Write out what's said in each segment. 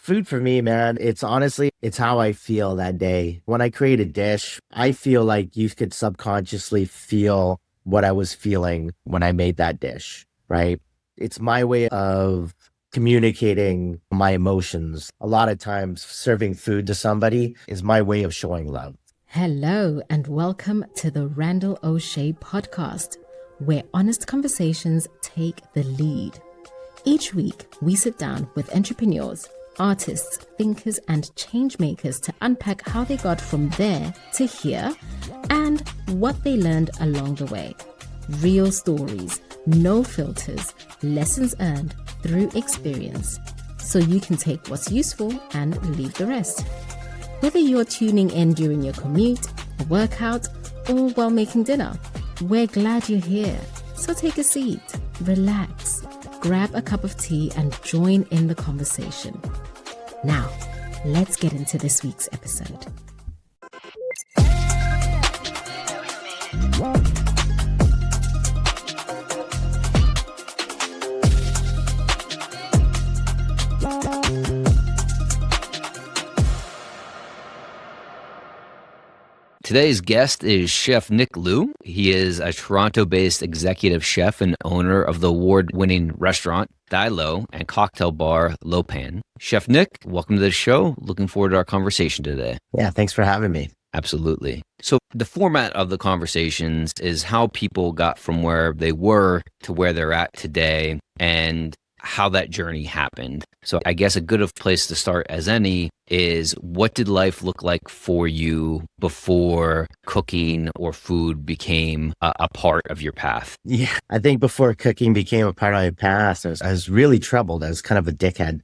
Food for me, man, it's honestly, it's how I feel that day. When I create a dish, I feel like you could subconsciously feel what I was feeling when I made that dish, right? It's my way of communicating my emotions. A lot of times serving food to somebody is my way of showing love. Hello, and welcome to the Randall Osché Podcast, where honest conversations take the lead. Each week, we sit down with entrepreneurs, artists, thinkers, and change makers to unpack how they got from there to here and what they learned along the way. Real stories, no filters, lessons earned through experience. So you can take what's useful and leave the rest. Whether you're tuning in during your commute, a workout, or while making dinner, we're glad you're here. So take a seat, relax, grab a cup of tea, and join in the conversation. Now, let's get into this week's episode. Today's guest is Chef Nick Liu. He is a Toronto-based executive chef and owner of the award-winning restaurant DaiLo and cocktail bar Lopan. Chef Nick, welcome to the show. Looking forward to our conversation today. Yeah, thanks for having me. Absolutely. So the format of the conversations is how people got from where they were to where they're at today and how that journey happened. So I guess a good place to start as any is, what did life look like for you before cooking or food became a part of your path? Yeah, I think before cooking became a part of my past, I was really troubled. I was kind of a dickhead,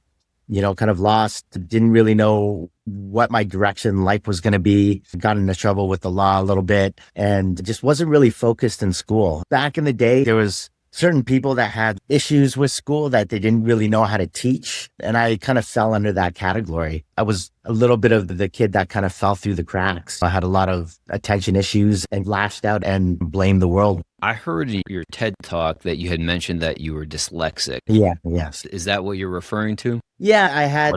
kind of lost, didn't really know what my direction in life was going to be. Got into trouble with the law a little bit and just wasn't really focused in school. Back in the day, there was certain people that had issues with school that they didn't really know how to teach. And I kind of fell under that category. I was a little bit of the kid that kind of fell through the cracks. I had a lot of attention issues and lashed out and blamed the world. I heard in your TED Talk that you had mentioned that you were dyslexic. Yeah, yes. Is that what you're referring to? Yeah, I had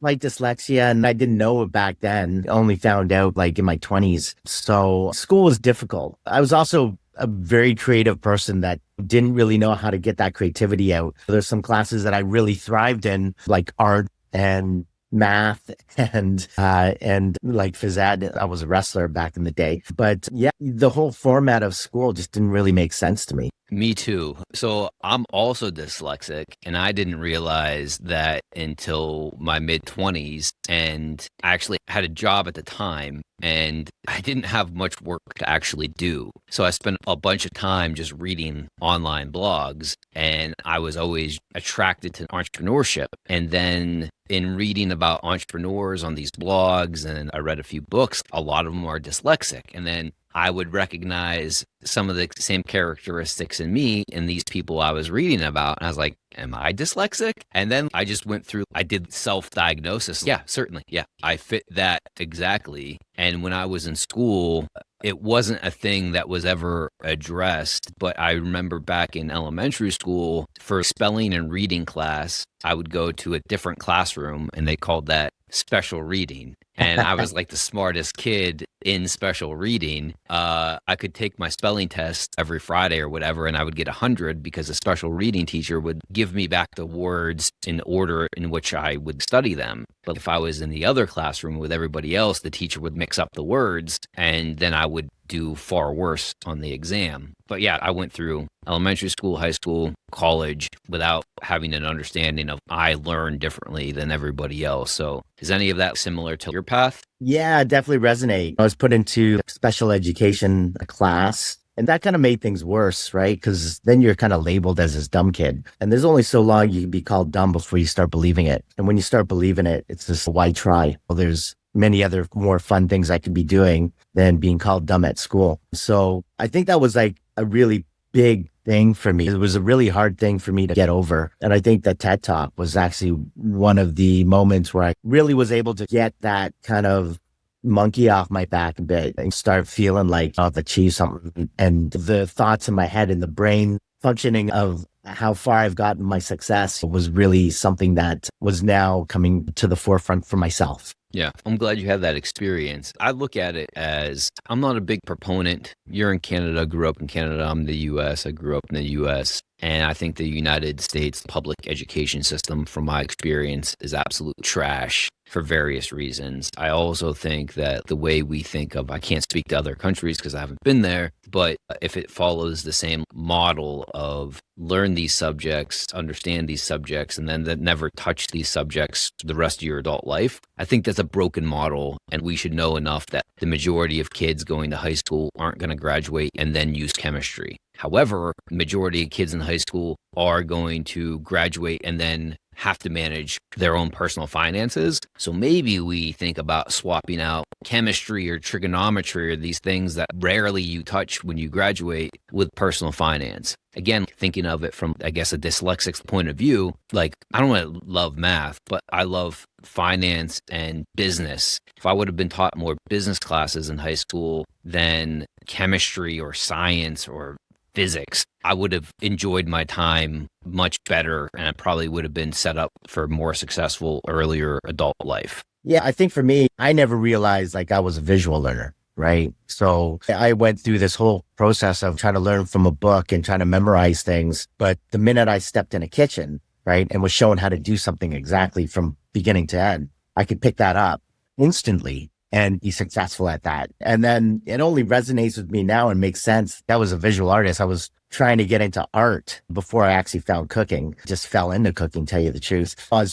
like dyslexia, and I didn't know it back then. Only found out like in my 20s. So school was difficult. I was also a very creative person that didn't really know how to get that creativity out. There's some classes that I really thrived in, like art and math and like phys ed. I was a wrestler back in the day. But yeah, the whole format of school just didn't really make sense to me. Me too. So I'm also dyslexic, and I didn't realize that until my mid-20s. And I actually had a job at the time, and I didn't have much work to actually do. So I spent a bunch of time just reading online blogs, and I was always attracted to entrepreneurship. And then in reading about entrepreneurs on these blogs, and I read a few books, a lot of them are dyslexic. And then I would recognize some of the same characteristics in me in these people I was reading about. And I was like, am I dyslexic? And then I just went through, I did self-diagnosis. Yeah, certainly. Yeah, I fit that exactly. And when I was in school, it wasn't a thing that was ever addressed. But I remember back in elementary school, for spelling and reading class, I would go to a different classroom, and they called that special reading. And I was like the smartest kid in special reading. I could take my spelling test every Friday or whatever, and I would get 100 because a special reading teacher would give me back the words in order in which I would study them. But if I was in the other classroom with everybody else, the teacher would mix up the words, and then I would do far worse on the exam. But yeah, I went through elementary school, high school, college without having an understanding of I learn differently than everybody else. So is any of that similar to your path? Yeah, definitely resonate. I was put into special education class, and that kind of made things worse, right? Because then you're kind of labeled as this dumb kid. And there's only so long you can be called dumb before you start believing it. And when you start believing it, it's just, why try? Well, there's many other more fun things I could be doing than being called dumb at school. So I think that was like a really big thing for me. It was a really hard thing for me to get over. And I think that TED Talk was actually one of the moments where I really was able to get that kind of monkey off my back a bit and start feeling like I've achieved something. And the thoughts in my head and the brain functioning of how far I've gotten my success was really something that was now coming to the forefront for myself. Yeah, I'm glad you had that experience. I look at it as I'm not a big proponent. You're in Canada, grew up in Canada. I'm in the US. I grew up in the US. And I think the United States public education system, from my experience, is absolute trash for various reasons. I also think that the way we think of, I can't speak to other countries because I haven't been there, but if it follows the same model of learn these subjects, understand these subjects, and then never touch these subjects the rest of your adult life, I think that's a broken model. And we should know enough that the majority of kids going to high school aren't going to graduate and then use chemistry. However, majority of kids in high school are going to graduate and then have to manage their own personal finances. So maybe we think about swapping out chemistry or trigonometry or these things that rarely you touch when you graduate with personal finance. Again, thinking of it from, I guess, a dyslexic's point of view, like I don't love math, but I love finance and business. If I would have been taught more business classes in high school than chemistry or science or physics, I would have enjoyed my time much better, and I probably would have been set up for a more successful earlier adult life. Yeah, I think for me, I never realized like I was a visual learner, right? So I went through this whole process of trying to learn from a book and trying to memorize things. But the minute I stepped in a kitchen, right, and was shown how to do something exactly from beginning to end, I could pick that up instantly and be successful at that. And then it only resonates with me now and makes sense. That was a visual artist. I was trying to get into art before I actually found cooking. Just fell into cooking, tell you the truth. I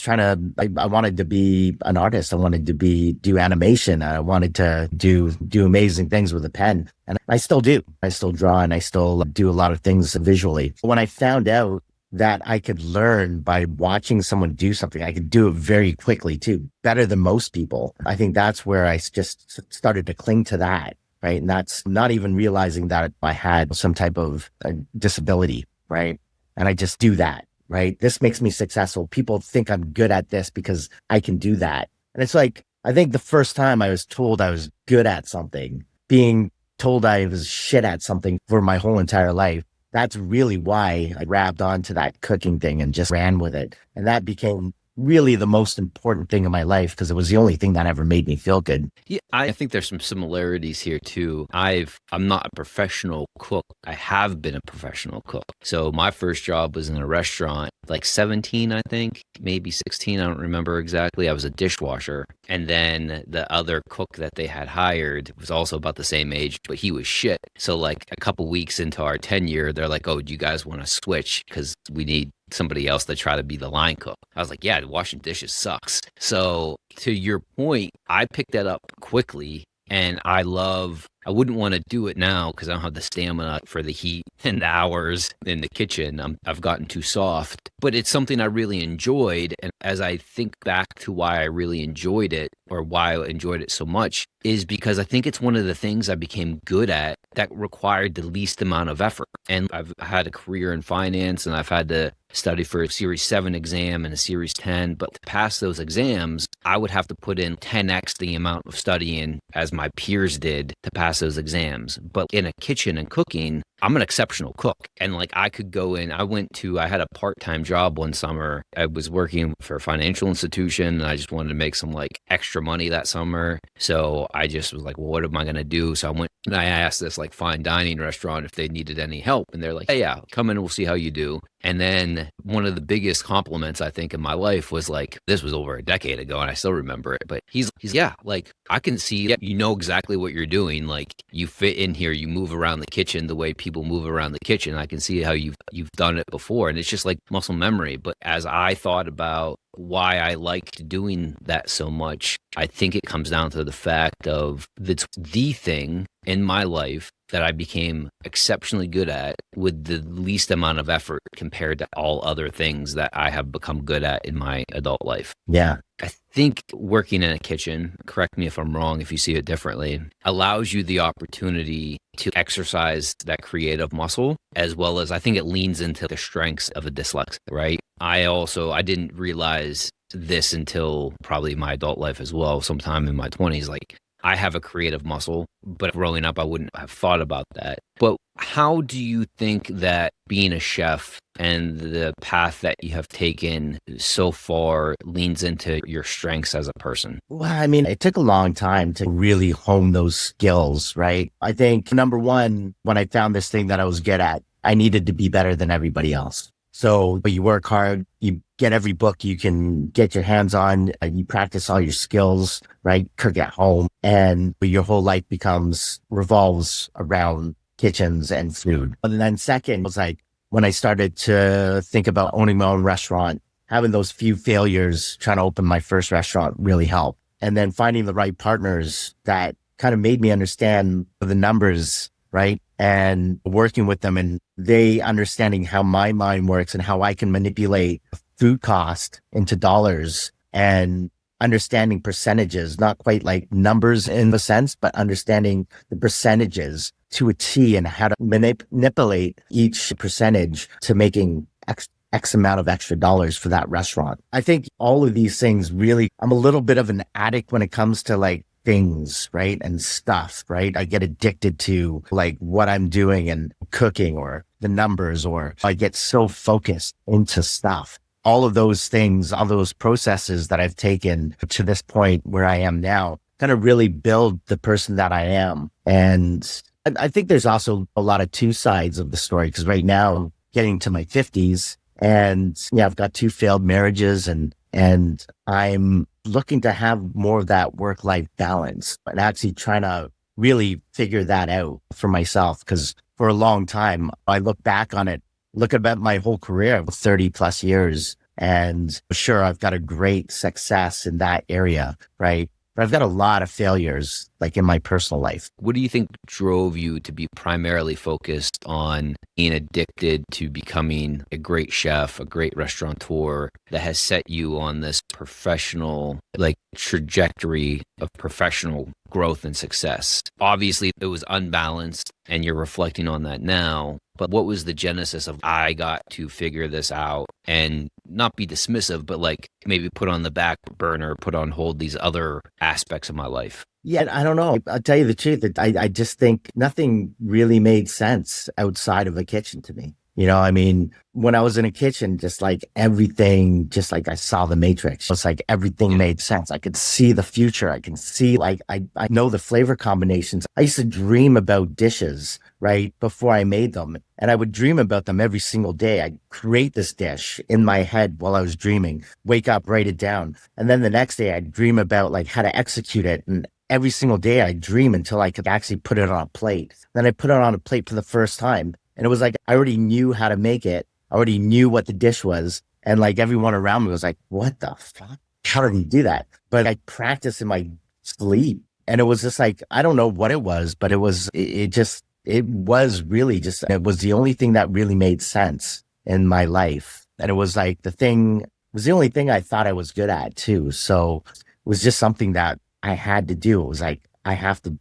wanted to be an artist. I wanted to do animation. I wanted to do amazing things with a pen. And I still do. I still draw and I still do a lot of things visually. When I found out that I could learn by watching someone do something, I could do it very quickly too, better than most people. I think that's where I just started to cling to that, right? And that's not even realizing that I had some type of disability, right? And I just do that, right? This makes me successful. People think I'm good at this because I can do that. And it's like, I think the first time I was told I was good at something, being told I was shit at something for my whole entire life, that's really why I grabbed onto that cooking thing and just ran with it. And that became really the most important thing in my life because it was the only thing that ever made me feel good. Yeah, I think there's some similarities here too. I'm not a professional cook. I have been a professional cook. So my first job was in a restaurant, like 17, I think, maybe 16. I don't remember exactly. I was a dishwasher. And then the other cook that they had hired was also about the same age, but he was shit. So like a couple weeks into our tenure, they're like, oh, do you guys want to switch? Because we need somebody else to try to be the line cook. I was like, yeah, washing dishes sucks. So to your point, I picked that up quickly and I wouldn't want to do it now because I don't have the stamina for the heat and the hours in the kitchen. I've gotten too soft, but it's something I really enjoyed. And as I think back to why I really enjoyed it or why I enjoyed it so much is because I think it's one of the things I became good at that required the least amount of effort. And I've had a career in finance and I've had to study for a Series 7 exam and a Series 10, but to pass those exams, I would have to put in 10x the amount of studying as my peers did to pass those exams. But in a kitchen and cooking, I'm an exceptional cook. And like I could go in, I had a part-time job one summer. I was working for a financial institution and I just wanted to make some like extra money that summer. So I just was like, well, what am I going to do? So I went and I asked this like fine dining restaurant if they needed any help. And they're like, hey, yeah, come in, we'll see how you do. And then one of the biggest compliments I think in my life was like, this was over a decade ago and I still remember it, but he's yeah, like I can see, you know exactly what you're doing. Like you fit in here, you move around the kitchen the way people move around the kitchen. I can see how you've done it before. And it's just like muscle memory. But as I thought about why I liked doing that so much, I think it comes down to the fact of that's the thing in my life that I became exceptionally good at with the least amount of effort compared to all other things that I have become good at in my adult life. Yeah. I think working in a kitchen, correct me if I'm wrong if you see it differently, allows you the opportunity to exercise that creative muscle, as well as I think it leans into the strengths of a dyslexic, right? I didn't realize this until probably my adult life as well, sometime in my 20s, like I have a creative muscle, but growing up, I wouldn't have thought about that. But How do you think that being a chef and the path that you have taken so far leans into your strengths as a person? Well, I mean, it took a long time to really hone those skills, right? I think number one, when I found this thing that I was good at, I needed to be better than everybody else. So you work hard, you get every book you can get your hands on, you practice all your skills, right? Cook at home, and your whole life revolves around kitchens and food. And then second was like when I started to think about owning my own restaurant, having those few failures trying to open my first restaurant really helped. And then finding the right partners that kind of made me understand the numbers, right? And working with them and they understanding how my mind works and how I can manipulate food cost into dollars and understanding percentages, not quite like numbers in a sense, but understanding the percentages to a T and how to manipulate each percentage to making X amount of extra dollars for that restaurant. I think all of these things really, I'm a little bit of an addict when it comes to like things, right? And stuff, right? I get addicted to like what I'm doing and cooking or the numbers, or I get so focused into stuff. All of those things, all those processes that I've taken to this point where I am now kind of really build the person that I am. And I think there's also a lot of two sides of the story because right now I'm getting to my 50s and yeah, I've got 2 failed marriages and I'm looking to have more of that work-life balance and actually trying to really figure that out for myself. Because for a long time, I look back on it, look at my whole career, 30 plus years. And sure, I've got a great success in that area, right? But I've got a lot of failures like in my personal life. What do you think drove you to be primarily focused on being addicted to becoming a great chef, a great restaurateur that has set you on this professional like trajectory of professional growth and success? Obviously, it was unbalanced and you're reflecting on that now. But what was the genesis of I got to figure this out and not be dismissive, but like maybe put on the back burner, put on hold these other aspects of my life? Yeah, I don't know. I'll tell you the truth. I just think nothing really made sense outside of a kitchen to me. You know, I mean, when I was in a kitchen, just like everything, just like I saw the Matrix. It's like everything made sense. I could see the future. I can see like, I know the flavor combinations. I used to dream about dishes, right? Before I made them. And I would dream about them every single day. I'd create this dish in my head while I was dreaming, wake up, write it down. And then the next day I'd dream about like how to execute it. And every single day I'd dream until I could actually put it on a plate. Then I put it on a plate for the first time. And it was like, I already knew how to make it. I already knew what the dish was. And like everyone around me was like, what the fuck? How did he do that? But I practiced in my sleep. And it was just like, I don't know what it was, but it was really just, it was the only thing that really made sense in my life. And it was like it was the only thing I thought I was good at too. So it was just something that I had to do. It was like,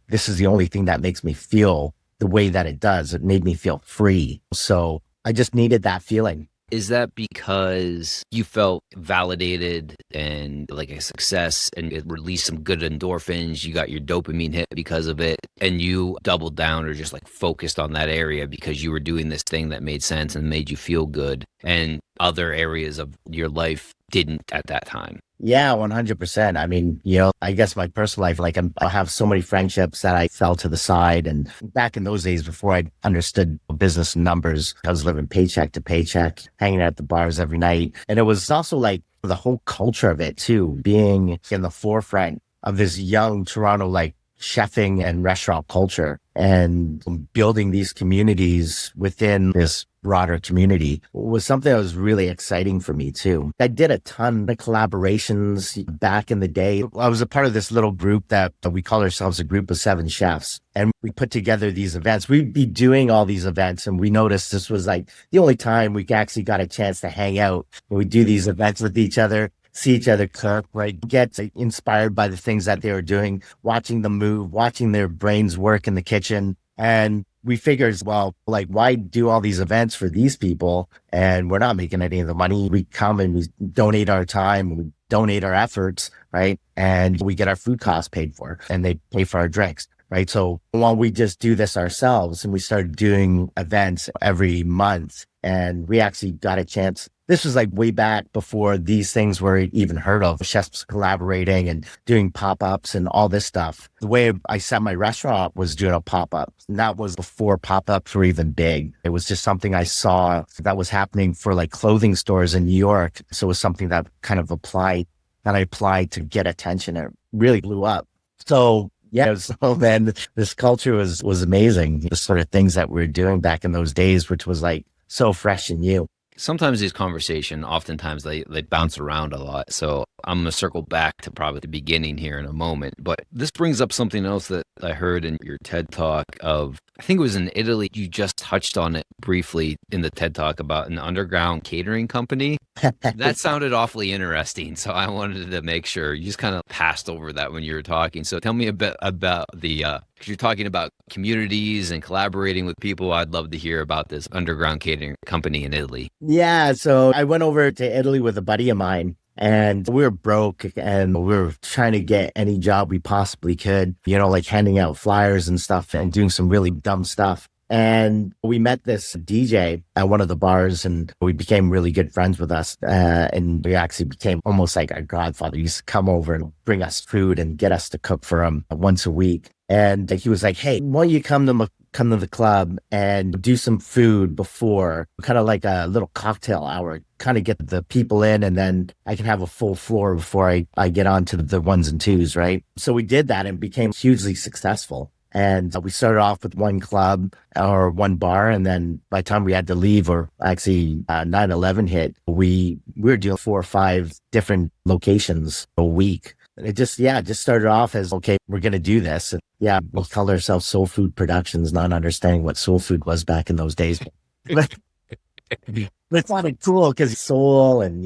this is the only thing that makes me feel the way that it does. It made me feel free. So I just needed that feeling. Is that because you felt validated and like a success and it released some good endorphins? You got your dopamine hit because of it and you doubled down or just like focused on that area because you were doing this thing that made sense and made you feel good and other areas of your life didn't at that time? Yeah, 100%. I mean, you know, I guess my personal life, like I have so many friendships that I fell to the side. And back in those days, before I understood business and numbers, I was living paycheck to paycheck, hanging out at the bars every night. And it was also like the whole culture of it too, being in the forefront of this young Toronto, like chefing and restaurant culture and building these communities within this broader community was something that was really exciting for me too. I did a ton of collaborations back in the day. I was a part of this little group that we call ourselves a group of 7 chefs. And we put together these events. We'd be doing all these events and we noticed this was like the only time we actually got a chance to hang out. We do these events with each other, see each other cook, right? Get inspired by the things that they were doing, watching them move, watching their brains work in the kitchen. And we figured, well, like, why do all these events for these people? And we're not making any of the money. We come and we donate our time, we donate our efforts, right? And we get our food costs paid for and they pay for our drinks, right? So while we just do this ourselves and we started doing events every month, and we actually got a chance. This was like way back before these things were even heard of. Chefs collaborating and doing pop-ups and all this stuff. The way I set my restaurant was doing a pop-up. And that was before pop-ups were even big. It was just something I saw that was happening for like clothing stores in New York. So it was something that kind of I applied to get attention. It really blew up. So yeah, so man, this culture was amazing. The sort of things that we were doing back in those days, which was like so fresh and new. Sometimes these conversations, oftentimes they bounce around a lot. So I'm going to circle back to probably the beginning here in a moment. But this brings up something else that I heard in your TED Talk of, I think it was in Italy. You just touched on it briefly in the TED Talk about an underground catering company. That sounded awfully interesting. So I wanted to make sure you just kind of passed over that when you were talking. So tell me a bit about because you're talking about communities and collaborating with people. I'd love to hear about this underground catering company in Italy. Yeah. So I went over to Italy with a buddy of mine. And we were broke and we were trying to get any job we possibly could, like handing out flyers and stuff and doing some really dumb stuff. And we met this DJ at one of the bars and we became really good friends with us. And we actually became almost like our godfather. He used to come over and bring us food and get us to cook for him once a week. And he was like, hey, why don't you come to the club and do some food before, kind of like a little cocktail hour, kind of get the people in, and then I can have a full floor before I get on to the ones and twos, right? So we did that and became hugely successful. And we started off with one club or one bar. And then by the time we had to leave, or actually 9/11 hit, we were doing 4 or 5 different locations a week. And it just started off as, okay, we're going to do this. And yeah, we'll call ourselves Soul Food Productions, not understanding what soul food was back in those days. But it's kind of cool because soul and,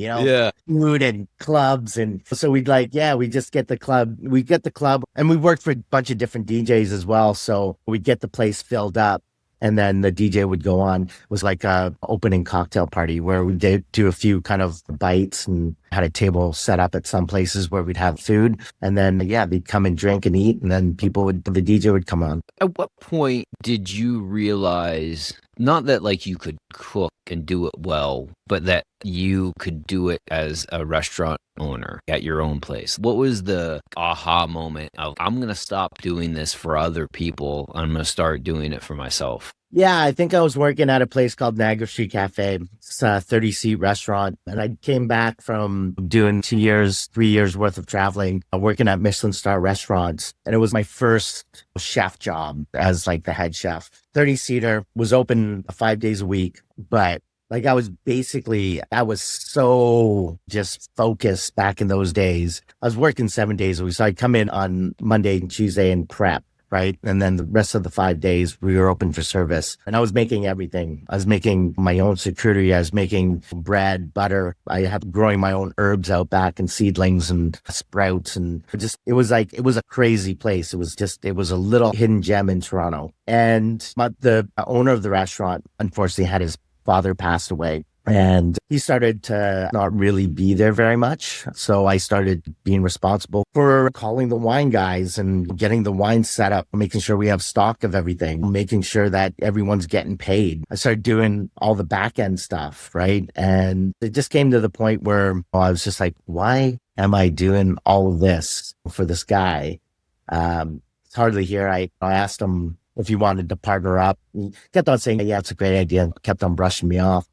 food and clubs. And so we just get the club. We get the club and we worked for a bunch of different DJs as well. So we'd get the place filled up. And then the DJ would go on. It was like a opening cocktail party where we did do a few kind of bites and had a table set up at some places where we'd have food. And then, they'd come and drink and eat. And then the DJ would come on. At what point did you realize, not that like you could cook and do it well, but that you could do it as a restaurant owner at your own place? What was the aha moment of, I'm going to stop doing this for other people. I'm going to start doing it for myself? Yeah, I think I was working at a place called Niagara Street Cafe. It's a 30-seat restaurant. And I came back from doing 3 years worth of traveling, working at Michelin star restaurants. And it was my first chef job as like the head chef. 30-seater, was open 5 days a week. But like I was so just focused back in those days. I was working 7 days a week. So I'd come in on Monday and Tuesday and prep. Right. And then the rest of the 5 days we were open for service, and I was making everything. I was making my own charcuterie. I was making bread, butter. I had growing my own herbs out back and seedlings and sprouts. And it was a crazy place. It was a little hidden gem in Toronto. And the owner of the restaurant, unfortunately, had his father passed away. And he started to not really be there very much. So I started being responsible for calling the wine guys and getting the wine set up, making sure we have stock of everything, making sure that everyone's getting paid. I started doing all the back end stuff, right? And it just came to the point where I was just like, why am I doing all of this for this guy? It's hardly here. I asked him if he wanted to partner up. He kept on saying, yeah, it's a great idea, and kept on brushing me off.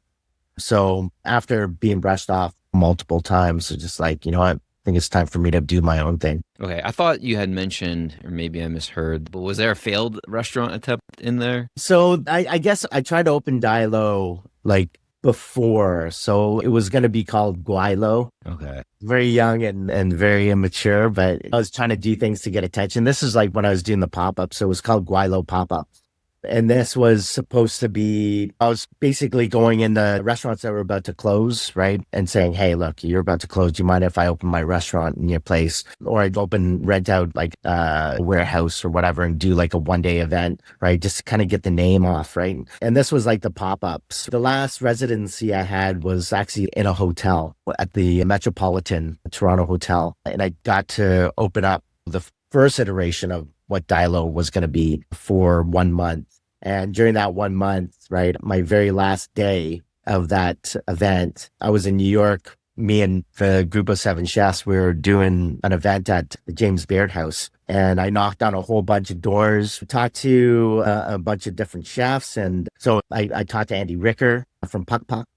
So after being brushed off multiple times, it's just like, I think it's time for me to do my own thing. Okay. I thought you had mentioned, or maybe I misheard, but was there a failed restaurant attempt in there? So I guess I tried to open DaiLo like before. So it was going to be called DaiLo. Okay. Very young and very immature, but I was trying to do things to get attention. This is like when I was doing the pop-up. So it was called DaiLo Pop-Up. And this was supposed to be, I was basically going into restaurants that were about to close, right? And saying, hey, look, you're about to close. Do you mind if I open my restaurant in your place? Or I'd rent out like a warehouse or whatever and do like a 1-day event, right? Just to kind of get the name off, right? And this was like the pop-ups. The last residency I had was actually in a hotel at the Metropolitan Toronto Hotel. And I got to open up the first iteration of what DaiLo was going to be for 1 month. And during that 1 month, right, my very last day of that event, I was in New York. Me and the group of 7 chefs, we were doing an event at the James Beard House. And I knocked on a whole bunch of doors, talked to a bunch of different chefs. And so I talked to Andy Ricker from Puck Puck,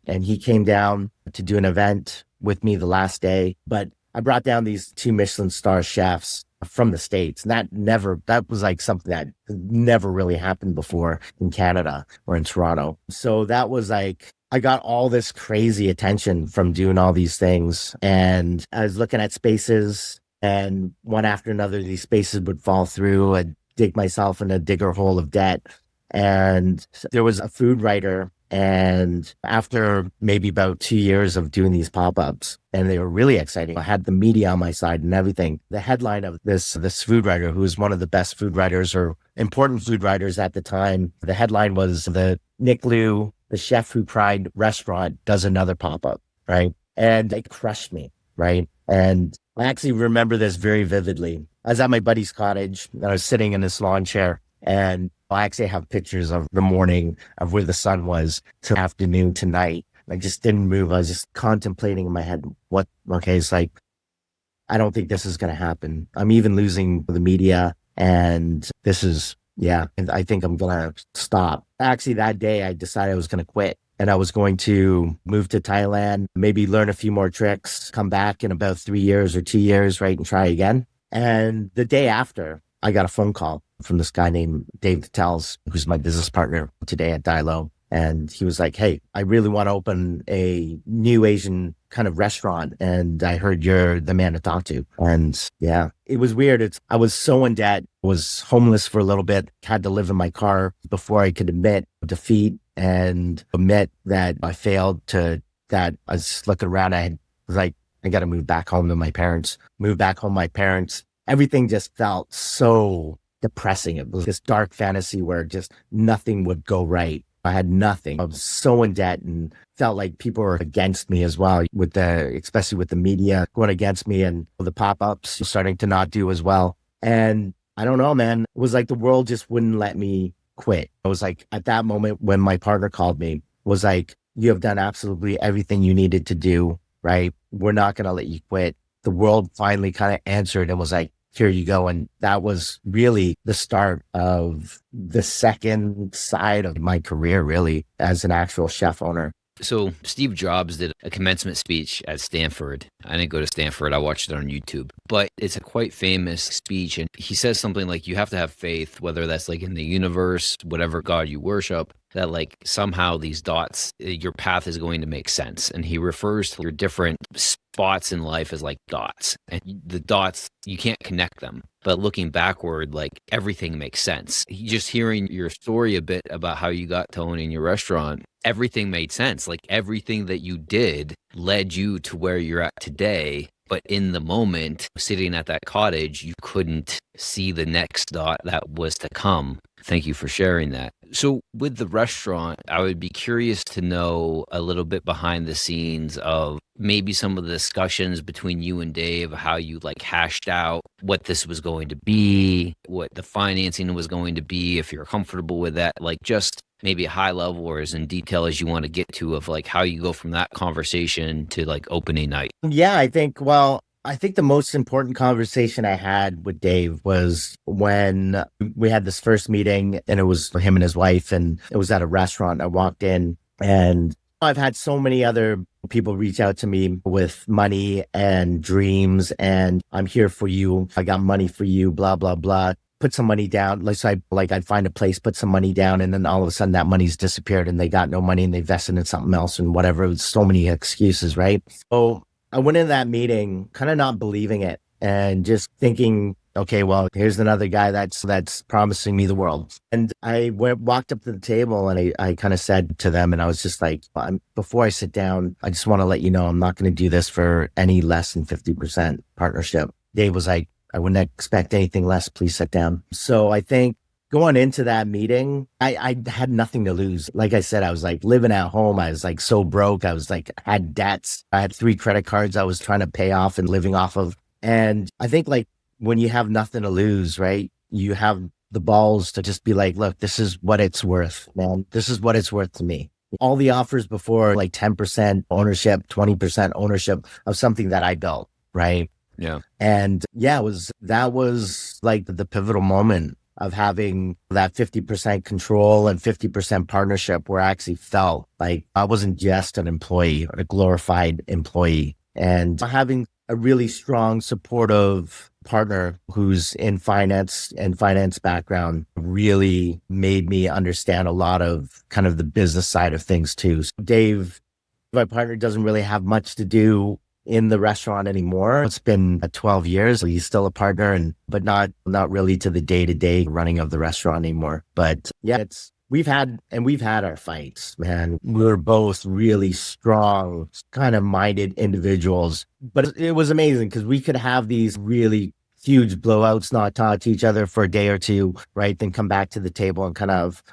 and he came down to do an event with me the last day. But I brought down these 2 Michelin star chefs from the States. And that was like something that never really happened before in Canada or in Toronto. So that was like, I got all this crazy attention from doing all these things. And I was looking at spaces, and one after another, these spaces would fall through. I'd dig myself in a digger hole of debt. And there was a food writer. And after maybe about 2 years of doing these pop-ups, and they were really exciting, I had the media on my side and everything. The headline of this food writer, who was one of the best food writers or important food writers at the time, the headline was the Nick Liu, the chef who cried restaurant, does another pop-up, right? And it crushed me, right? And I actually remember this very vividly. I was at my buddy's cottage, and I was sitting in this lawn chair, and I actually have pictures of the morning of where the sun was to afternoon to night. I just didn't move. I was just contemplating in my head, it's like, I don't think this is going to happen. I'm even losing the media, and and I think I'm going to stop. Actually, that day I decided I was going to quit, and I was going to move to Thailand, maybe learn a few more tricks, come back in about 3 years or 2 years, right, and try again. And the day after, I got a phone call from this guy named Dave Tels, who's my business partner today at DaiLo. And he was like, hey, I really want to open a new Asian kind of restaurant. And I heard you're the man to talk to. And yeah, it was weird. I was so in debt, was homeless for a little bit, had to live in my car before I could admit defeat and admit that I failed that I was looking around. I was like, I got to move back home to my parents, Everything just felt so depressing. It was this dark fantasy where just nothing would go right. I had nothing. I was so in debt and felt like people were against me as well, especially with the media going against me and the pop-ups starting to not do as well. And I don't know, man, it was like the world just wouldn't let me quit. It was like at that moment when my partner called me, was like, you have done absolutely everything you needed to do, right? We're not going to let you quit. The world finally kind of answered and was like, here you go. And that was really the start of the second side of my career, really, as an actual chef owner. So Steve Jobs did a commencement speech at Stanford. I didn't go to Stanford. I watched it on YouTube, but it's a quite famous speech. And he says something like, you have to have faith, whether that's like in the universe, whatever God you worship, that like somehow these dots, your path is going to make sense. And he refers to your different spots in life as like dots, and the dots, you can't connect them. But looking backward, like everything makes sense. Just hearing your story a bit about how you got to owning your restaurant, everything made sense. Like everything that you did led you to where you're at today. But in the moment, sitting at that cottage, you couldn't see the next dot that was to come. Thank you for sharing that. So with the restaurant, I would be curious to know a little bit behind the scenes of maybe some of the discussions between you and Dave, how you like hashed out what this was going to be, what the financing was going to be, if you're comfortable with that, like just maybe a high level or as in detail as you want to get to of like how you go from that conversation to like opening night. Yeah, I think the most important conversation I had with Dave was when we had this first meeting, and it was him and his wife, and it was at a restaurant. I walked in, and I've had so many other people reach out to me with money and dreams, and I'm here for you. I got money for you, blah, blah, blah. Put some money down. I'd find a place, put some money down, and then all of a sudden that money's disappeared and they got no money and they invested in something else and whatever. It was so many excuses, right? So I went in that meeting kind of not believing it and just thinking, okay, well, here's another guy that's promising me the world. And I walked up to the table and I kind of said to them, and I was just like, before I sit down, I just want to let you know I'm not going to do this for any less than 50% partnership. Dave was like, I wouldn't expect anything less. Please sit down. So I think going into that meeting, I had nothing to lose. Like I said, I was like living at home. I was like so broke. I was like, had debts. I had 3 credit cards I was trying to pay off and living off of. And I think like when you have nothing to lose, right? You have the balls to just be like, look, this is what it's worth, man. This is what it's worth to me. All the offers before, like 10% ownership, 20% ownership of something that I built, right? Yeah. And yeah, that was like the pivotal moment of having that 50% control and 50% partnership, where I actually felt like I wasn't just an employee or a glorified employee. And having a really strong, supportive partner who's in finance and finance background really made me understand a lot of kind of the business side of things too. So Dave, my partner, doesn't really have much to do in the restaurant anymore. It's been 12 years. So he's still a partner, but not really to the day-to-day running of the restaurant anymore. But yeah, we've had our fights, man. We're both really strong, kind of minded individuals. But it was amazing because we could have these really huge blowouts, not talk to each other for a day or two, right? Then come back to the table and kind of,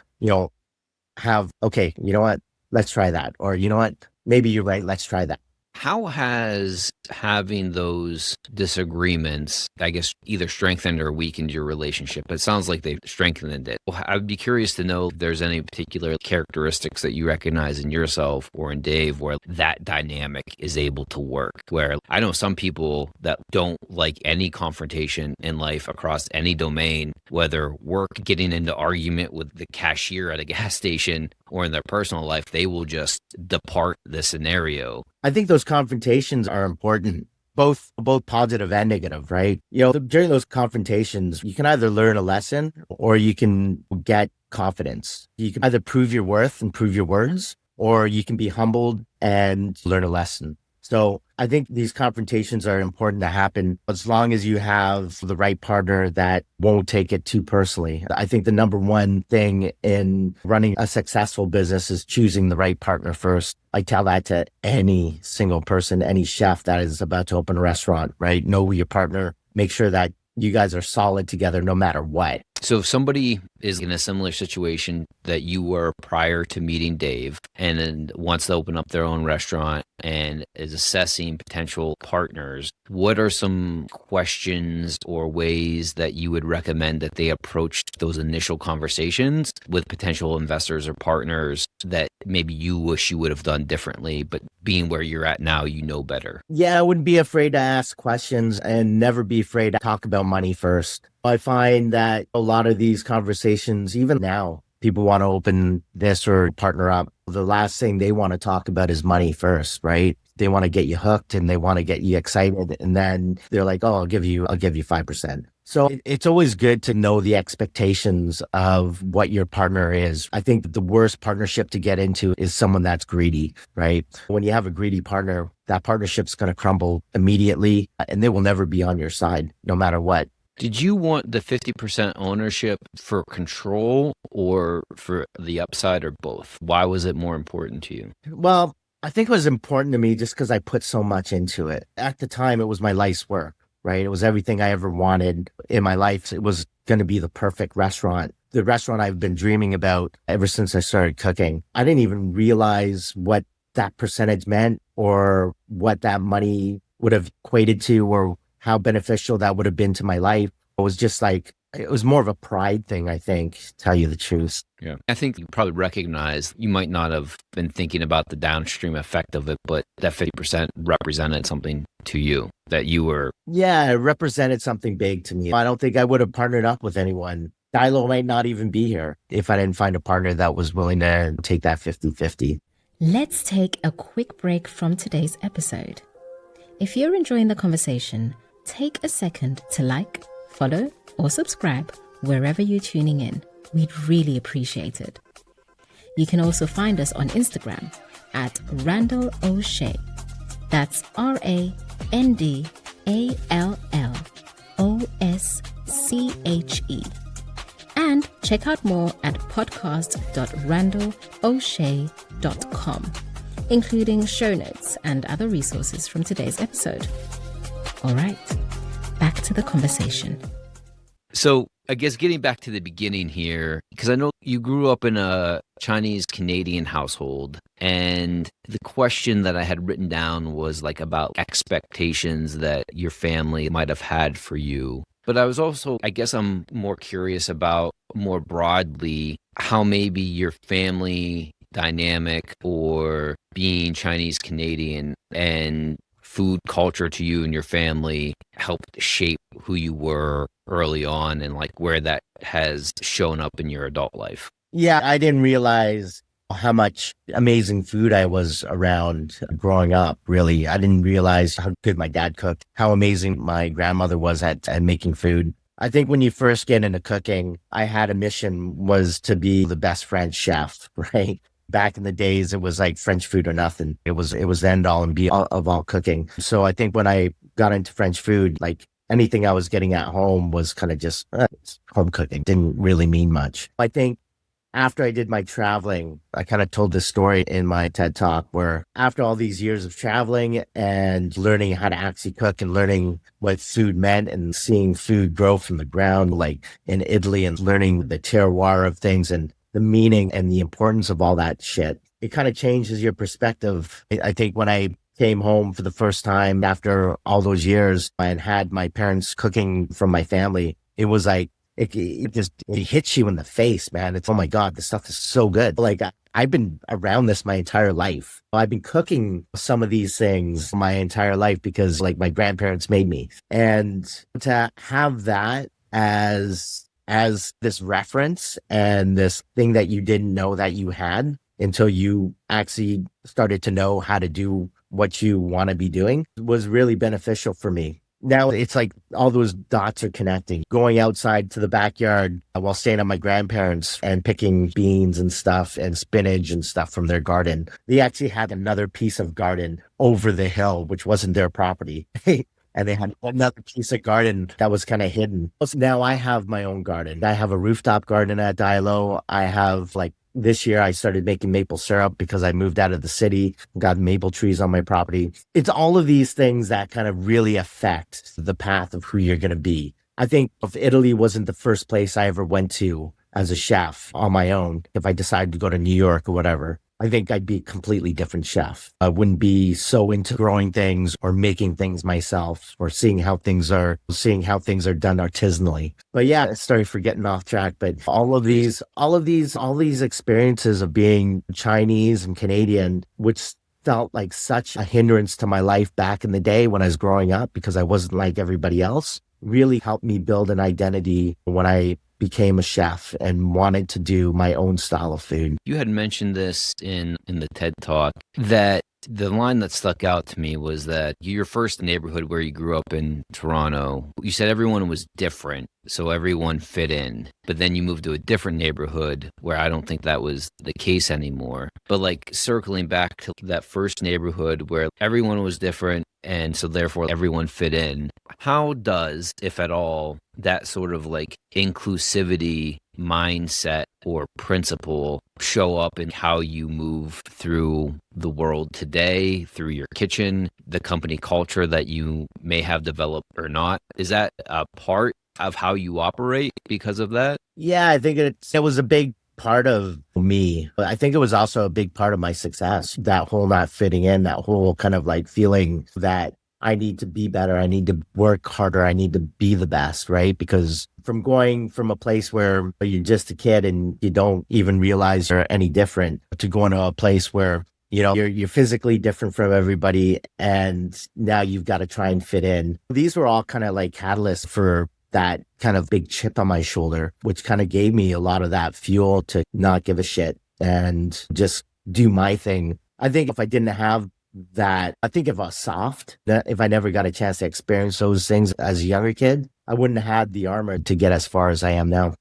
have, okay, you know what? Let's try that. Or you know what? Maybe you're right. Let's try that. How has having those disagreements, I guess, either strengthened or weakened your relationship? It sounds like they've strengthened it. I would be curious to know if there's any particular characteristics that you recognize in yourself or in Dave where that dynamic is able to work. Where I know some people that don't like any confrontation in life across any domain, whether work, getting into argument with the cashier at a gas station, or in their personal life, they will just depart the scenario. I think those confrontations are important, both positive and negative, right? During those confrontations, you can either learn a lesson or you can get confidence. You can either prove your worth and prove your words, or you can be humbled and learn a lesson. So I think these confrontations are important to happen as long as you have the right partner that won't take it too personally. I think the number one thing in running a successful business is choosing the right partner first. I tell that to any single person, any chef that is about to open a restaurant, right? Know your partner. Make sure that you guys are solid together no matter what. So if somebody is in a similar situation that you were prior to meeting Dave and then wants to open up their own restaurant and is assessing potential partners, what are some questions or ways that you would recommend that they approach those initial conversations with potential investors or partners that maybe you wish you would have done differently, but being where you're at now, you know better? Yeah, I wouldn't be afraid to ask questions and never be afraid to talk about money first. I find that a lot of these conversations, even now, people want to open this or partner up. The last thing they want to talk about is money first, right? They want to get you hooked and they want to get you excited. And then they're like, oh, I'll give you 5%. So it's always good to know the expectations of what your partner is. I think the worst partnership to get into is someone that's greedy, right? When you have a greedy partner, that partnership's going to crumble immediately and they will never be on your side, no matter what. Did you want the 50% ownership for control or for the upside, or both? Why was it more important to you? Well, I think it was important to me just because I put so much into it. At the time, it was my life's work, right? It was everything I ever wanted in my life. It was going to be the perfect restaurant, the restaurant I've been dreaming about ever since I started cooking. I didn't even realize what that percentage meant or what that money would have equated to or how beneficial that would have been to my life. It was just like, it was more of a pride thing, I think, to tell you the truth. Yeah. I think you probably recognize you might not have been thinking about the downstream effect of it, but that 50% represented something to you that you were. Yeah, it represented something big to me. I don't think I would have partnered up with anyone. DaiLo might not even be here if I didn't find a partner that was willing to take that 50-50. Let's take a quick break from today's episode. If you're enjoying the conversation, take a second to like, follow, or subscribe wherever you're tuning in. We'd really appreciate it. You can also find us on Instagram at Randall Osché. That's RANDALLOSCHE. And check out more at podcast.randallosché.com, including show notes and other resources from today's episode. All right, back to the conversation. So I guess getting back to the beginning here, because I know you grew up in a Chinese Canadian household, and the question that I had written down was like about expectations that your family might have had for you. But I was also, I guess I'm more curious about more broadly how maybe your family dynamic or being Chinese Canadian and food culture to you and your family helped shape who you were early on and like where that has shown up in your adult life. Yeah, I didn't realize how much amazing food I was around growing up, really. I didn't realize how good my dad cooked, how amazing my grandmother was at making food. I think when you first get into cooking, I had a mission was to be the best French chef, right? Back in the days, it was like French food or nothing. It was the end all and be all of all cooking. So I think when I got into French food, like anything I was getting at home was kind of just it's home cooking. Didn't really mean much. I think after I did my traveling, I kind of told this story in my TED Talk where after all these years of traveling and learning how to actually cook and learning what food meant and seeing food grow from the ground, like in Italy, and learning the terroir of things and the meaning and the importance of all that shit, it kind of changes your perspective. I think when I came home for the first time after all those years and had my parents cooking from my family, it was like, it hits you in the face, man. It's, oh my God, this stuff is so good. Like I've been around this my entire life. I've been cooking some of these things my entire life because like my grandparents made me. And to have that as this reference and this thing that you didn't know that you had until you actually started to know how to do what you want to be doing was really beneficial for me. Now it's like all those dots are connecting. Going outside to the backyard while staying at my grandparents and picking beans and stuff and spinach and stuff from their garden. They actually had another piece of garden over the hill, which wasn't their property. And they had another piece of garden that was kind of hidden. So now I have my own garden. I have a rooftop garden at DaiLo. I have like this year I started making maple syrup because I moved out of the city, got maple trees on my property. It's all of these things that kind of really affect the path of who you're going to be. I think if Italy wasn't the first place I ever went to as a chef on my own, if I decided to go to New York or whatever, I think I'd be a completely different chef. I wouldn't be so into growing things or making things myself or seeing how things are done artisanally. But yeah, sorry for getting off track, but all these experiences of being Chinese and Canadian, which felt like such a hindrance to my life back in the day when I was growing up because I wasn't like everybody else, really helped me build an identity when I became a chef and wanted to do my own style of food. You had mentioned this in the TED Talk, that the line that stuck out to me was that your first neighborhood where you grew up in Toronto, you said everyone was different, so everyone fit in. But then you moved to a different neighborhood where I don't think that was the case anymore. But like circling back to that first neighborhood where everyone was different and so therefore everyone fit in, how does, if at all, that sort of like inclusivity mindset or principle show up in how you move through the world today, through your kitchen, the company culture that you may have developed or not? Is that a part of how you operate because of that? Yeah, I think it was a big part of me. But I think it was also a big part of my success, that whole not fitting in, that whole kind of like feeling that I need to be better. I need to work harder. I need to be the best, right? Because from going from a place where you're just a kid and you don't even realize you're any different to going to a place where, you know, you're physically different from everybody and now you've got to try and fit in. These were all kind of like catalysts for that kind of big chip on my shoulder, which kind of gave me a lot of that fuel to not give a shit and just do my thing. I think if I didn't have that, I think if I was soft, that if I never got a chance to experience those things as a younger kid, I wouldn't have had the armor to get as far as I am now.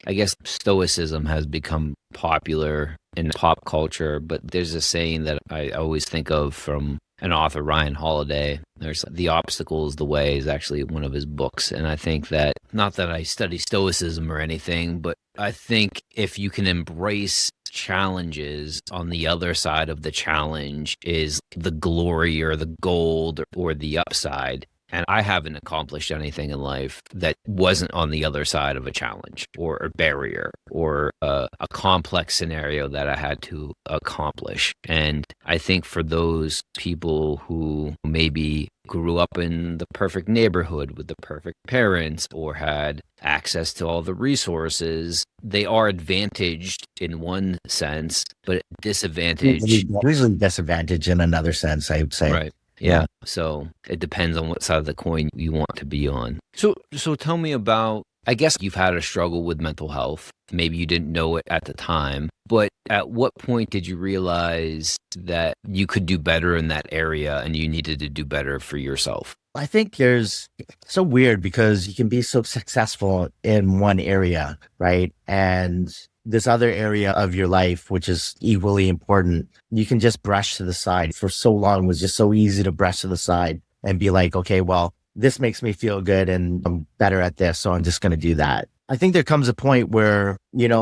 I guess stoicism has become popular in pop culture, but there's a saying that I always think of from an author, Ryan Holiday. There's The Obstacle is the Way is actually one of his books. And I think that, not that I study stoicism or anything, but I think if you can embrace challenges, on the other side of the challenge is the glory or the gold or the upside. And I haven't accomplished anything in life that wasn't on the other side of a challenge or a barrier or a complex scenario that I had to accomplish. And I think for those people who maybe grew up in the perfect neighborhood with the perfect parents or had access to all the resources, they are advantaged in one sense, but disadvantaged. Usually disadvantage in another sense, I would say. Right. Yeah. So it depends on what side of the coin you want to be on. So tell me about, I guess you've had a struggle with mental health. Maybe you didn't know it at the time, but at what point did you realize that you could do better in that area and you needed to do better for yourself? I think it's so weird because you can be so successful in one area, right? And this other area of your life, which is equally important, you can just brush to the side. For so long, it was just so easy to brush to the side and be like, okay, well, this makes me feel good and I'm better at this, so I'm just going to do that. I think there comes a point where,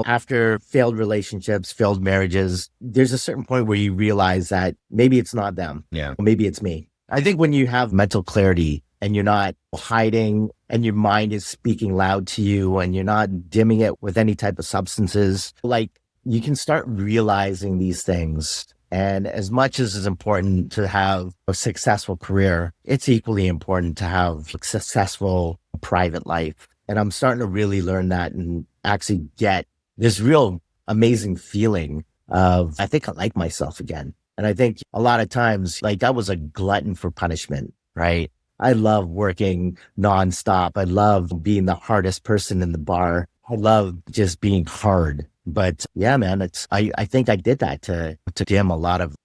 after failed relationships, failed marriages, there's a certain point where you realize that maybe it's not them. Yeah. Maybe it's me. I think when you have mental clarity and you're not hiding and your mind is speaking loud to you and you're not dimming it with any type of substances, like you can start realizing these things. And as much as it's important to have a successful career, it's equally important to have a successful private life. And I'm starting to really learn that and actually get this real amazing feeling of, I think I like myself again. And I think a lot of times, like I was a glutton for punishment, right? I love working nonstop. I love being the hardest person in the bar. I love just being hard. But yeah, man, I think I did that to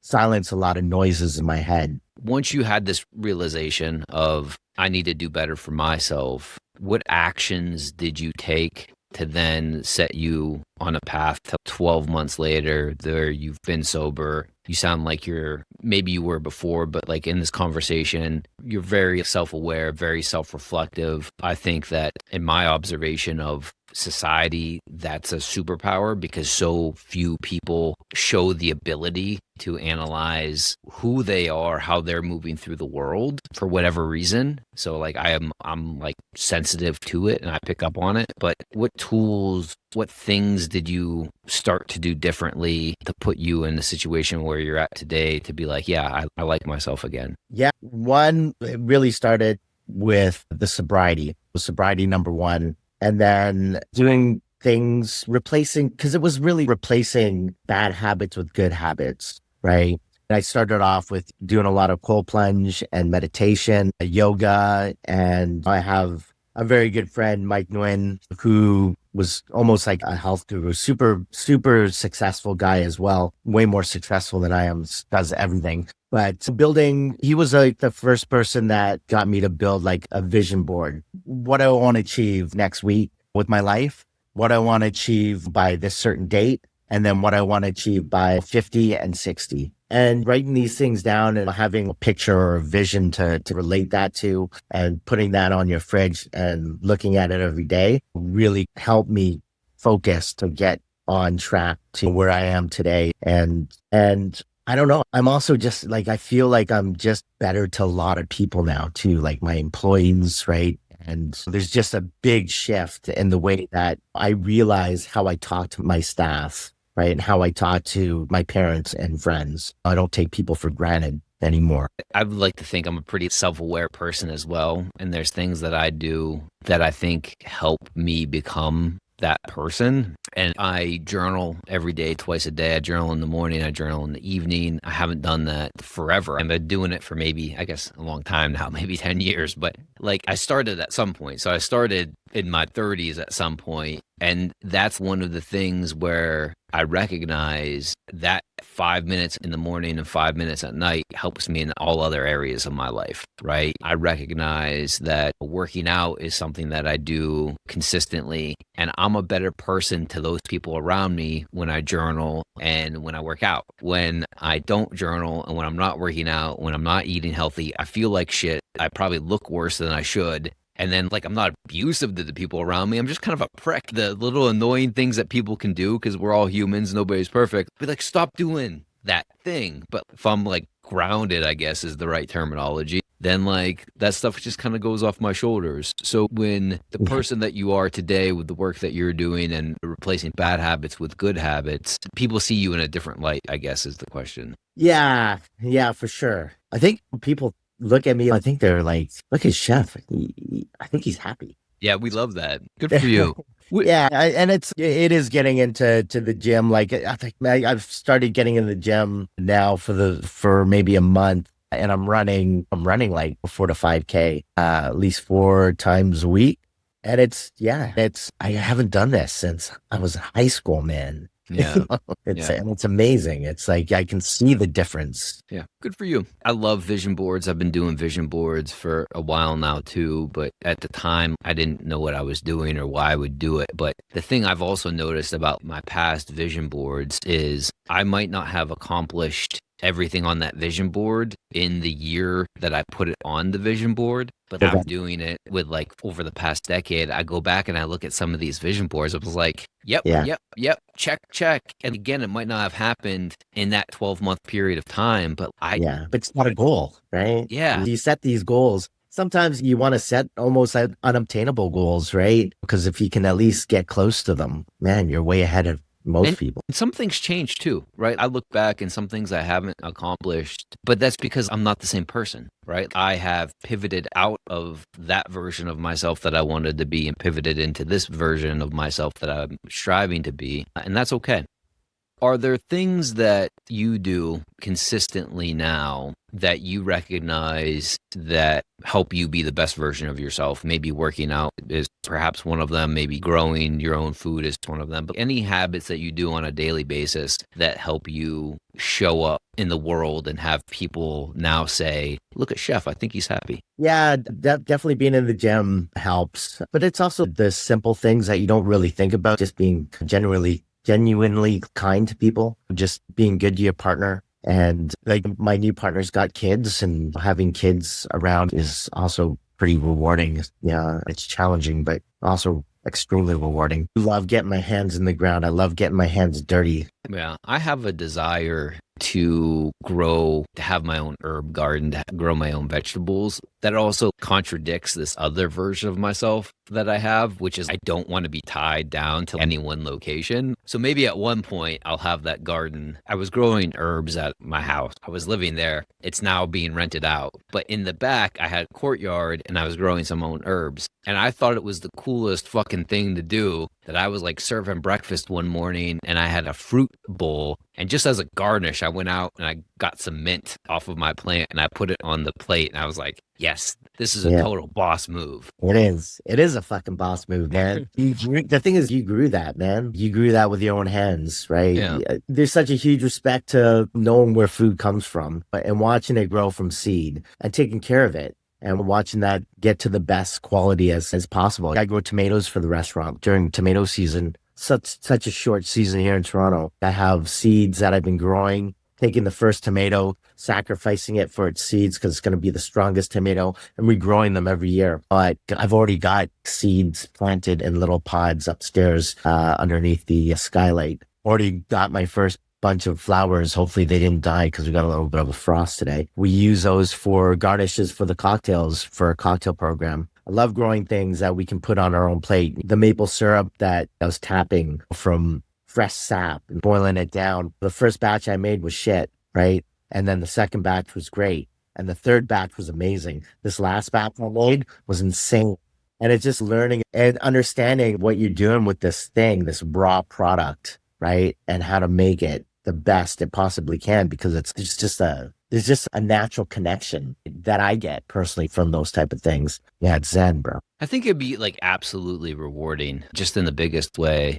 silence a lot of noises in my head. Once you had this realization of, I need to do better for myself, what actions did you take to then set you on a path to 12 months later there you've been sober? You sound like maybe you were before, but like in this conversation, you're very self-aware, very self-reflective. I think that in my observation of society, that's a superpower because so few people show the ability to analyze who they are, how they're moving through the world for whatever reason. So like I'm like sensitive to it and I pick up on it. But what tools, what things did you start to do differently to put you in the situation where you're at today to be like, yeah, I like myself again? Yeah. One, it really started with the sobriety number one. And then doing things, because it was really replacing bad habits with good habits, right? And I started off with doing a lot of cold plunge and meditation, yoga, and I have a very good friend, Mike Nguyen, who was almost like a health guru, super, super successful guy as well, way more successful than I am, does everything. But he was like the first person that got me to build like a vision board. What I want to achieve next week with my life, what I want to achieve by this certain date, and then what I want to achieve by 50 and 60. And writing these things down and having a picture or a vision to relate that to and putting that on your fridge and looking at it every day really helped me focus to get on track to where I am today. And I don't know. I'm also just like, I feel like I'm just better to a lot of people now too, like my employees, right? And there's just a big shift in the way that I realize how I talk to my staff, right? And how I talk to my parents and friends. I don't take people for granted anymore. I would like to think I'm a pretty self-aware person as well. And there's things that I do that I think help me become that person. And I journal every day, twice a day. I journal in the morning, I journal in the evening. I haven't done that forever. I've been doing it for maybe, I guess, a long time now, maybe 10 years. But like I started at some point. So I started in my 30s at some point. And that's one of the things where I recognize that 5 minutes in the morning and 5 minutes at night helps me in all other areas of my life, right? I recognize that working out is something that I do consistently, and I'm a better person to those people around me when I journal and when I work out. When I don't journal and when I'm not working out, when I'm not eating healthy, I feel like shit. I probably look worse than I should. And then, like, I'm not abusive to the people around me. I'm just kind of a prick. The little annoying things that people can do, because we're all humans, nobody's perfect. Be like, stop doing that thing. But if I'm, like, grounded, I guess is the right terminology, then like that stuff just kind of goes off my shoulders. So when the person that you are today with the work that you're doing and replacing bad habits with good habits, people see you in a different light, I guess is the question. Yeah, for sure. I think when people look at me, I think they're like, look at Chef. I think he's happy. Yeah, we love that. Good for you. Yeah, and it is getting into the gym. Like I think I've started getting in the gym now for maybe a month, and I'm running like 4 to 5K at least 4 times a week. And I haven't done this since I was in high school, man. Yeah. And it's amazing. It's like I can see the difference. Yeah. Good for you. I love vision boards. I've been doing vision boards for a while now too, but at the time I didn't know what I was doing or why I would do it. But the thing I've also noticed about my past vision boards is I might not have accomplished everything on that vision board in the year that I put it on the vision board. But I'm doing it with like over the past decade. I go back and I look at some of these vision boards. I was like, yep, check. And again, it might not have happened in that 12-month period of time, but but it's not a goal, right? Yeah. You set these goals. Sometimes you want to set almost unobtainable goals, right? Because if you can at least get close to them, man, you're way ahead of most people. And some things change too, right? I look back and some things I haven't accomplished, but that's because I'm not the same person, right? I have pivoted out of that version of myself that I wanted to be and pivoted into this version of myself that I'm striving to be, and that's okay. Are there things that you do consistently now that you recognize that help you be the best version of yourself? Maybe working out is perhaps one of them, maybe growing your own food is one of them, but any habits that you do on a daily basis that help you show up in the world and have people now say, look at Chef, I think he's happy. Yeah, definitely being in the gym helps, but it's also the simple things that you don't really think about, just being genuinely kind to people, just being good to your partner. And like my new partner's got kids, and having kids around is also pretty rewarding. Yeah, it's challenging, but also extremely rewarding. I love getting my hands in the ground. I love getting my hands dirty. Yeah, I have a desire to have my own herb garden, to grow my own vegetables. That also contradicts this other version of myself that I have, which is I don't want to be tied down to any one location. So maybe at one point I'll have that garden. I was growing herbs at my house. I was living there. It's now being rented out. But in the back, I had a courtyard and I was growing some own herbs. And I thought it was the coolest fucking thing to do, that I was like serving breakfast one morning and I had a fruit bowl. And just as a garnish, I went out and I got some mint off of my plant and I put it on the plate. And I was like, yes, this is a total boss move. It is. It is a fucking boss move, man. The thing is, you grew that, man. You grew that with your own hands, right? Yeah. There's such a huge respect to knowing where food comes from and watching it grow from seed and taking care of it, and watching that get to the best quality as possible. I grow tomatoes for the restaurant during tomato season. Such a short season here in Toronto. I have seeds that I've been growing, taking the first tomato, sacrificing it for its seeds because it's going to be the strongest tomato, and regrowing them every year. But I've already got seeds planted in little pods upstairs underneath the skylight. Already got my first bunch of flowers. Hopefully they didn't die because we got a little bit of a frost today. We use those for garnishes for the cocktails for a cocktail program. I love growing things that we can put on our own plate. The maple syrup that I was tapping from fresh sap and boiling it down. The first batch I made was shit, right? And then the second batch was great. And the third batch was amazing. This last batch I made was insane. And it's just learning and understanding what you're doing with this thing, this raw product, right? And how to make it the best it possibly can, because there's just a natural connection that I get personally from those type of things. Yeah, it's zen, bro. I think it'd be like absolutely rewarding, just in the biggest way.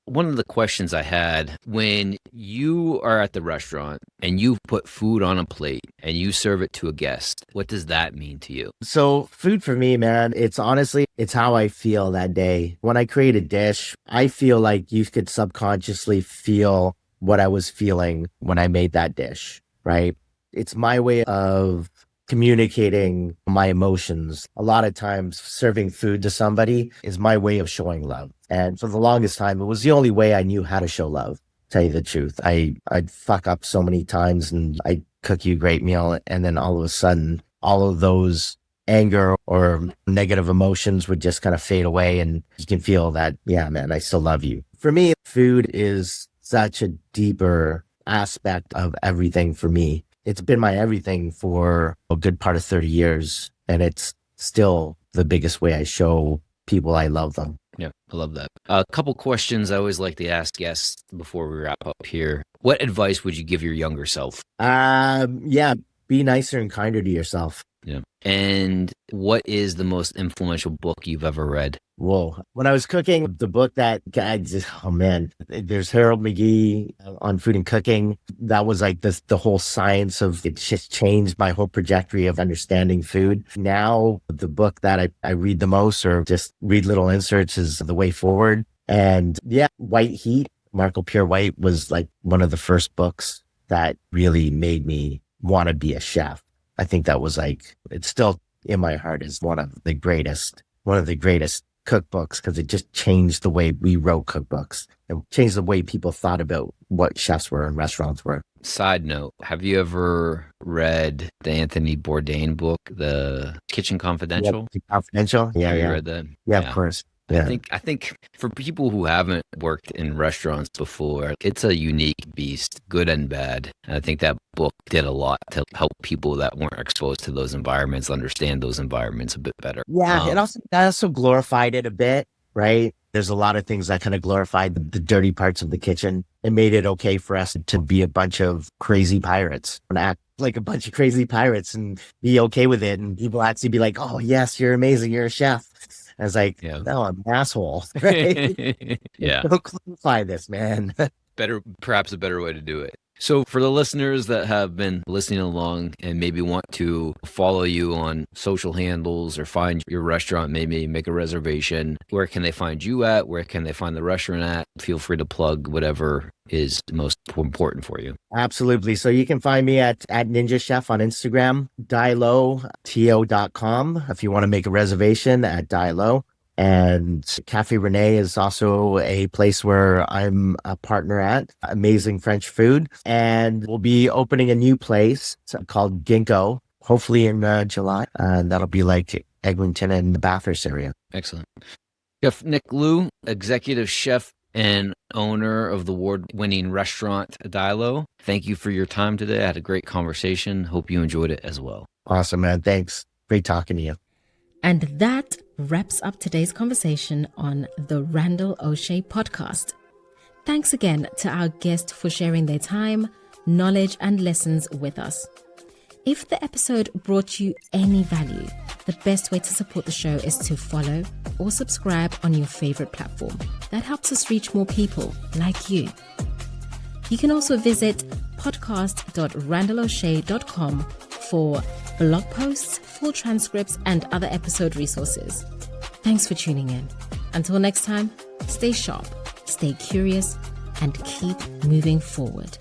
One of the questions I had, when you are at the restaurant and you put food on a plate and you serve it to a guest, what does that mean to you? So food for me, man, it's how I feel that day. When I create a dish, I feel like you could subconsciously feel what I was feeling when I made that dish, right? It's my way of communicating my emotions. A lot of times serving food to somebody is my way of showing love. And for the longest time, it was the only way I knew how to show love, tell you the truth. I'd fuck up so many times and I'd cook you a great meal, and then all of a sudden all of those anger or negative emotions would just kind of fade away. And you can feel that, yeah, man, I still love you. For me, food is such a deeper aspect of everything for me. It's been my everything for a good part of 30 years. And it's still the biggest way I show people I love them. Yeah, I love that. A couple questions I always like to ask guests before we wrap up here. What advice would you give your younger self? Yeah, be nicer and kinder to yourself. Yeah. And what is the most influential book you've ever read? Whoa. When I was cooking, the book that, there's Harold McGee on food and cooking. That was like the whole science of, it just changed my whole trajectory of understanding food. Now, the book that I read the most or just read little inserts is The Way Forward. And yeah, White Heat, Marco Pure White was like one of the first books that really made me want to be a chef. I think that was like, it's still in my heart as one of the greatest cookbooks because it just changed the way we wrote cookbooks and changed the way people thought about what chefs were and restaurants were. Side note, have you ever read the Anthony Bourdain book, The Kitchen Confidential? Yep, Confidential? Yeah, Have you yeah. read that? Yeah, of course. Yeah. I think for people who haven't worked in restaurants before, it's a unique beast, good and bad. And I think that book did a lot to help people that weren't exposed to those environments understand those environments a bit better. Yeah, that also glorified it a bit, right? There's a lot of things that kind of glorified the dirty parts of the kitchen. It made it okay for us to be a bunch of crazy pirates and act like a bunch of crazy pirates and be okay with it. And people actually be like, oh, yes, you're amazing. You're a chef. I was like, no, I'm an asshole. Right? Yeah. Don't clarify this, man. Perhaps a better way to do it. So for the listeners that have been listening along and maybe want to follow you on social handles or find your restaurant, maybe make a reservation, where can they find you at? Where can they find the restaurant at? Feel free to plug whatever is most important for you. Absolutely. So you can find me at Ninja Chef on Instagram, DaiLo.com if you want to make a reservation at DaiLo. And Cafe Rene is also a place where I'm a partner at. Amazing French food. And we'll be opening a new place called Ginkgo, hopefully in July. And that'll be like Eglinton and the Bathurst area. Excellent. Chef Nick Liu, executive chef and owner of the award-winning restaurant DaiLo. Thank you for your time today. I had a great conversation. Hope you enjoyed it as well. Awesome, man. Thanks. Great talking to you. And that wraps up today's conversation on the Randall Osché Podcast. Thanks again to our guest for sharing their time, knowledge, and lessons with us. If the episode brought you any value, the best way to support the show is to follow or subscribe on your favorite platform. That helps us reach more people like you. You can also visit podcast.randallosché.com for blog posts, full transcripts, and other episode resources. Thanks for tuning in. Until next time, stay sharp, stay curious, and keep moving forward.